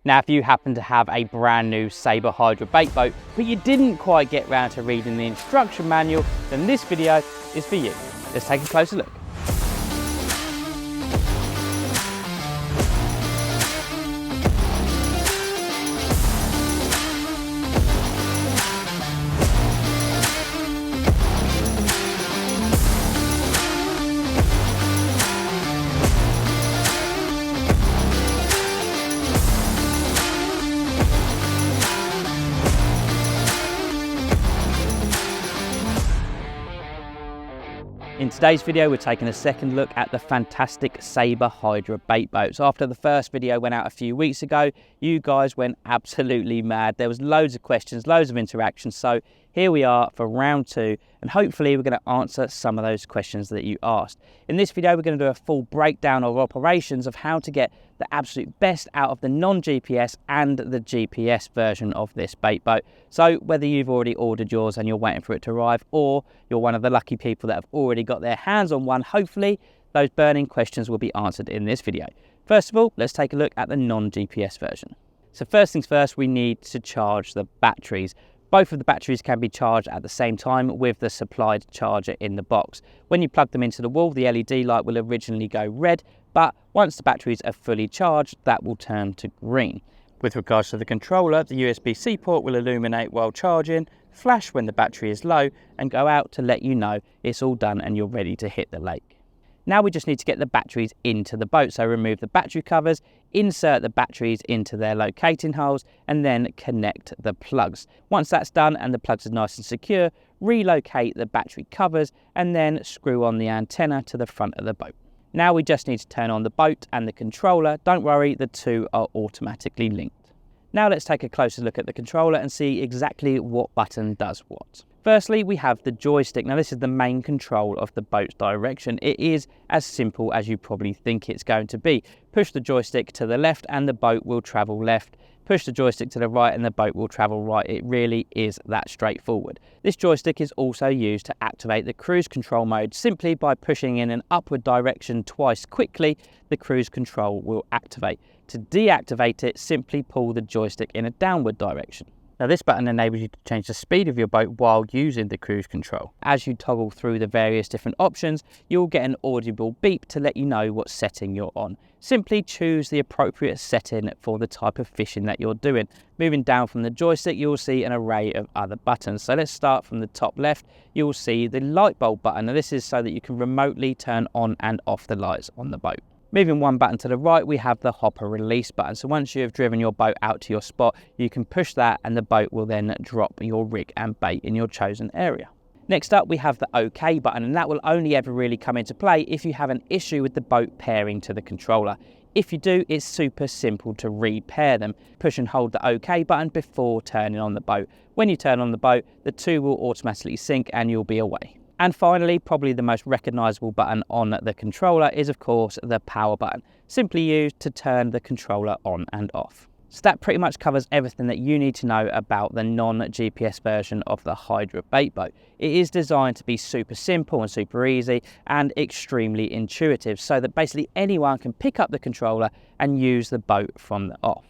Now, if you happen to have a brand new Saber Hydra bait boat, but you didn't quite get round to reading the instruction manual, then this video is for you. Let's take a closer look. In today's video, we're taking a second look at the fantastic Saber Hydra bait boats. After the first video went out a few weeks ago, you guys went absolutely mad. There was loads of questions, loads of interaction. So here we are for round two, and hopefully we're going to answer some of those questions that you asked. In this video, we're going to do a full breakdown of operations of how to get the absolute best out of the non-GPS and the GPS version of this bait boat. So whether you've already ordered yours and you're waiting for it to arrive, or you're one of the lucky people that have already got their hands on one, hopefully those burning questions will be answered in this video. First of all, let's take a look at the non-GPS version. So first things first, we need to charge the batteries. Both of the batteries can be charged at the same time with the supplied charger in the box. When you plug them into the wall, the LED light will originally go red, but once the batteries are fully charged, that will turn to green. With regards to the controller, the USB-C port will illuminate while charging, flash when the battery is low, and go out to let you know it's all done and you're ready to hit the lake. Now we just need to get the batteries into the boat, so remove the battery covers, insert the batteries into their locating holes, and then connect the plugs. Once that's done and the plugs are nice and secure, relocate the battery covers and then screw on the antenna to the front of the boat. Now we just need to turn on the boat and the controller. Don't worry, the two are automatically linked. Now let's take a closer look at the controller and see exactly what button does what. Firstly, we have the joystick. Now this is the main control of the boat's direction. It is as simple as you probably think it's going to be. Push the joystick to the left and the boat will travel left. Push the joystick to the right and the boat will travel right. It really is that straightforward. This joystick is also used to activate the cruise control mode. Simply by pushing in an upward direction twice quickly, the cruise control will activate. To deactivate it, simply pull the joystick in a downward direction. Now this button enables you to change the speed of your boat while using the cruise control. As you toggle through the various different options, you'll get an audible beep to let you know what setting you're on. Simply choose the appropriate setting for the type of fishing that you're doing. Moving down from the joystick, you'll see an array of other buttons. So let's start from the top left. You'll see the light bulb button. Now this is so that you can remotely turn on and off the lights on the boat. Moving one button to the right, we have the hopper release button. So once you have driven your boat out to your spot, you can push that and the boat will then drop your rig and bait in your chosen area. Next up, we have the OK button, and that will only ever really come into play if you have an issue with the boat pairing to the controller. If you do, it's super simple to repair them. Push and hold the OK button before turning on the boat. When you turn on the boat, the two will automatically sync and you'll be away. And finally, probably the most recognisable button on the controller is of course the power button, simply used to turn the controller on and off. So that pretty much covers everything that you need to know about the non-GPS version of the Hydra bait boat. It is designed to be super simple and super easy and extremely intuitive, so that basically anyone can pick up the controller and use the boat from the off.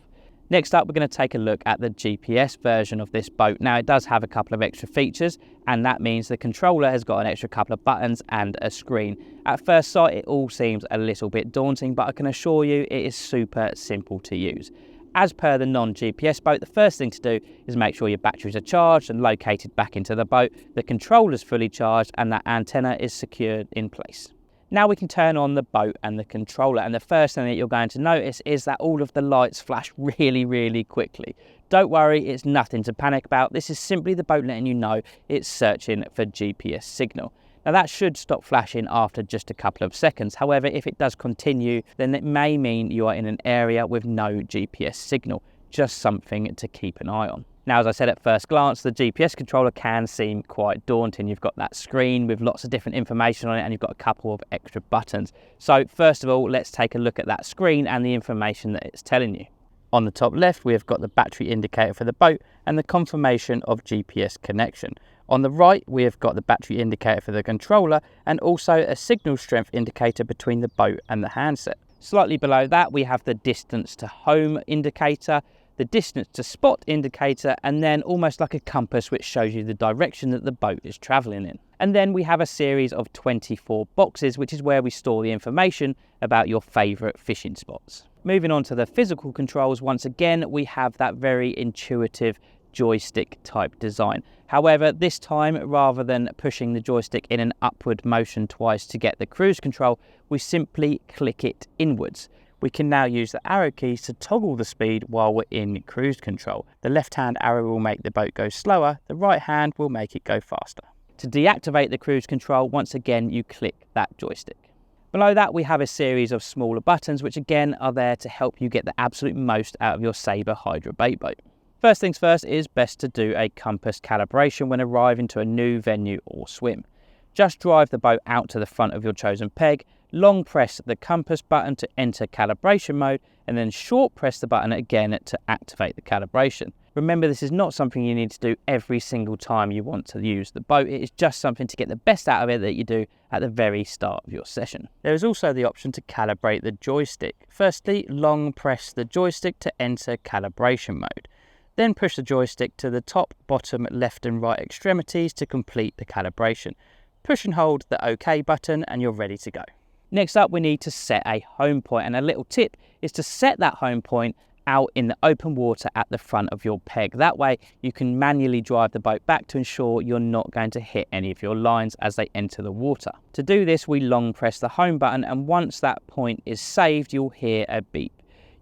Next up, we're going to take a look at the GPS version of this boat. Now it does have a couple of extra features, and that means the controller has got an extra couple of buttons and a screen. At first sight, it all seems a little bit daunting, but I can assure you it is super simple to use. As per the non-GPS boat, the first thing to do is make sure your batteries are charged and located back into the boat, the controller is fully charged, and that antenna is secured in place. Now we can turn on the boat and the controller, and the first thing that you're going to notice is that all of the lights flash really quickly. Don't worry, it's nothing to panic about. This is simply the boat letting you know it's searching for GPS signal. Now that should stop flashing after just a couple of seconds. However, if it does continue, then it may mean you are in an area with no GPS signal. Just something to keep an eye on. Now, as I said at first glance, the GPS controller can seem quite daunting. You've got that screen with lots of different information on it, and you've got a couple of extra buttons. So first of all, let's take a look at that screen and the information that it's telling you. On the top left, we have got the battery indicator for the boat and the confirmation of GPS connection. On the right, we have got the battery indicator for the controller and also a signal strength indicator between the boat and the handset. Slightly below that, we have the distance to home indicator, the distance to spot indicator, and then almost like a compass which shows you the direction that the boat is traveling in. And then we have a series of 24 boxes, which is where we store the information about your favorite fishing spots. Moving on to the physical controls, once again, we have that very intuitive joystick type design. However, this time, rather than pushing the joystick in an upward motion twice to get the cruise control, we simply click it inwards. We can now use the arrow keys to toggle the speed while we're in cruise control. The left hand arrow will make the boat go slower, the right hand will make it go faster. To deactivate the cruise control, once again, you click that joystick. Below that, we have a series of smaller buttons, which again are there to help you get the absolute most out of your Saber Hydra bait boat. First things first, it is best to do a compass calibration when arriving to a new venue or swim. Just drive the boat out to the front of your chosen peg, long press the compass button to enter calibration mode, and then short press the button again to activate the calibration. Remember, this is not something you need to do every single time you want to use the boat. It is just something to get the best out of it that you do at the very start of your session. There is also the option to calibrate the joystick. Firstly, long press the joystick to enter calibration mode. Then push the joystick to the top, bottom, left and right extremities to complete the calibration. Push and hold the OK button and you're ready to go. Next up, we need to set a home point, and a little tip is to set that home point out in the open water at the front of your peg. That way you can manually drive the boat back to ensure you're not going to hit any of your lines as they enter the water. To do this, we long press the home button, and once that point is saved, you'll hear a beep.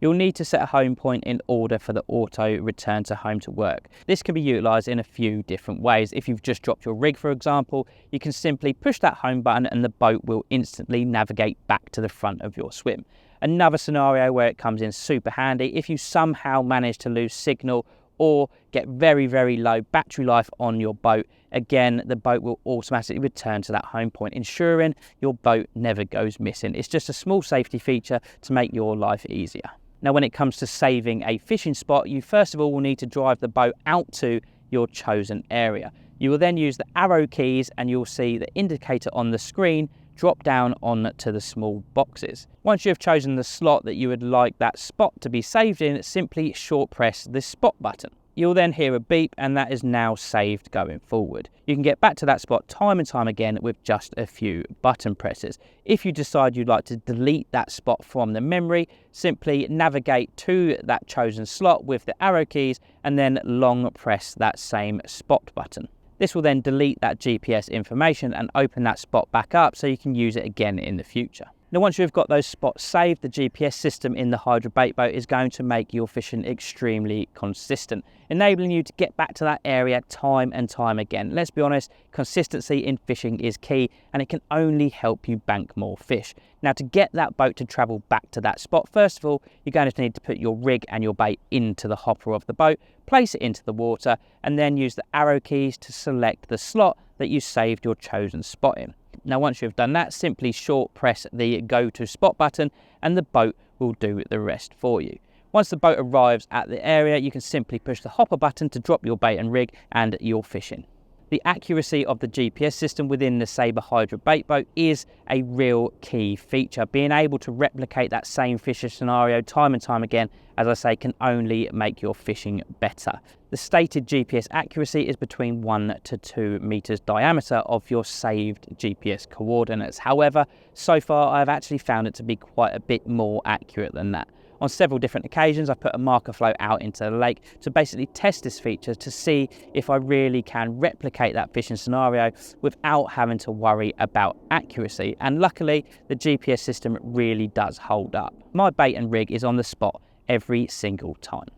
You'll need to set a home point in order for the auto return to home to work. This can be utilised in a few different ways. If you've just dropped your rig, for example, you can simply push that home button and the boat will instantly navigate back to the front of your swim. Another scenario where it comes in super handy, if you somehow manage to lose signal or get very, very low battery life on your boat, again, the boat will automatically return to that home point, ensuring your boat never goes missing. It's just a small safety feature to make your life easier. Now, when it comes to saving a fishing spot, you first of all will need to drive the boat out to your chosen area. You will then use the arrow keys and you'll see the indicator on the screen drop down onto the small boxes. Once you have chosen the slot that you would like that spot to be saved in, simply short press the spot button. You'll then hear a beep and that is now saved going forward. You can get back to that spot time and time again with just a few button presses. If you decide you'd like to delete that spot from the memory, simply navigate to that chosen slot with the arrow keys and then long press that same spot button. This will then delete that GPS information and open that spot back up so you can use it again in the future. Now, once you've got those spots saved, the GPS system in the Hydra bait boat is going to make your fishing extremely consistent, enabling you to get back to that area time and time again. Let's be honest, consistency in fishing is key and it can only help you bank more fish. Now, to get that boat to travel back to that spot, first of all, you're going to need to put your rig and your bait into the hopper of the boat, place it into the water, and then use the arrow keys to select the slot that you saved your chosen spot in. Now, once you've done that, simply short press the go to spot button and the boat will do the rest for you. Once the boat arrives at the area, you can simply push the hopper button to drop your bait and rig and you're fishing. The accuracy of the GPS system within the Saber Hydra bait boat is a real key feature. Being able to replicate that same fishing scenario time and time again, as I say, can only make your fishing better. The stated GPS accuracy is between 1 to 2 meters diameter of your saved GPS coordinates. However, so far I've actually found it to be quite a bit more accurate than that. On several different occasions, I put a marker float out into the lake to basically test this feature to see if I really can replicate that fishing scenario without having to worry about accuracy. And luckily, the GPS system really does hold up. My bait and rig is on the spot every single time.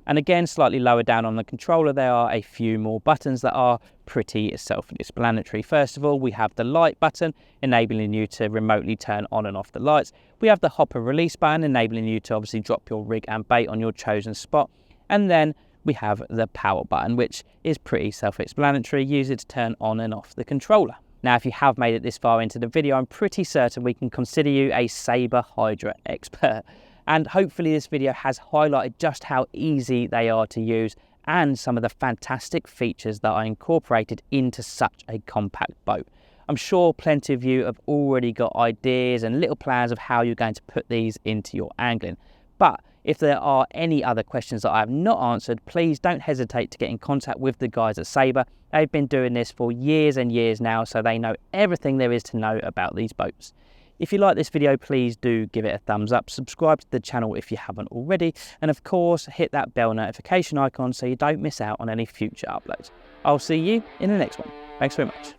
And again, slightly lower down on the controller, there are a few more buttons that are pretty self-explanatory. First of all, we have the light button, enabling you to remotely turn on and off the lights. We have the hopper release button, enabling you to obviously drop your rig and bait on your chosen spot. And then we have the power button, which is pretty self-explanatory. Use it to turn on and off the controller. Now, if you have made it this far into the video, I'm pretty certain we can consider you a Saber Hydra expert. And hopefully this video has highlighted just how easy they are to use and some of the fantastic features that are incorporated into such a compact boat. I'm sure plenty of you have already got ideas and little plans of how you're going to put these into your angling. But if there are any other questions that I have not answered, please don't hesitate to get in contact with the guys at Saber. They've been doing this for years and years now, so they know everything there is to know about these boats. If you like this video, please do give it a thumbs up, subscribe to the channel if you haven't already, and of course hit that bell notification icon so you don't miss out on any future uploads. I'll see you in the next one. Thanks very much.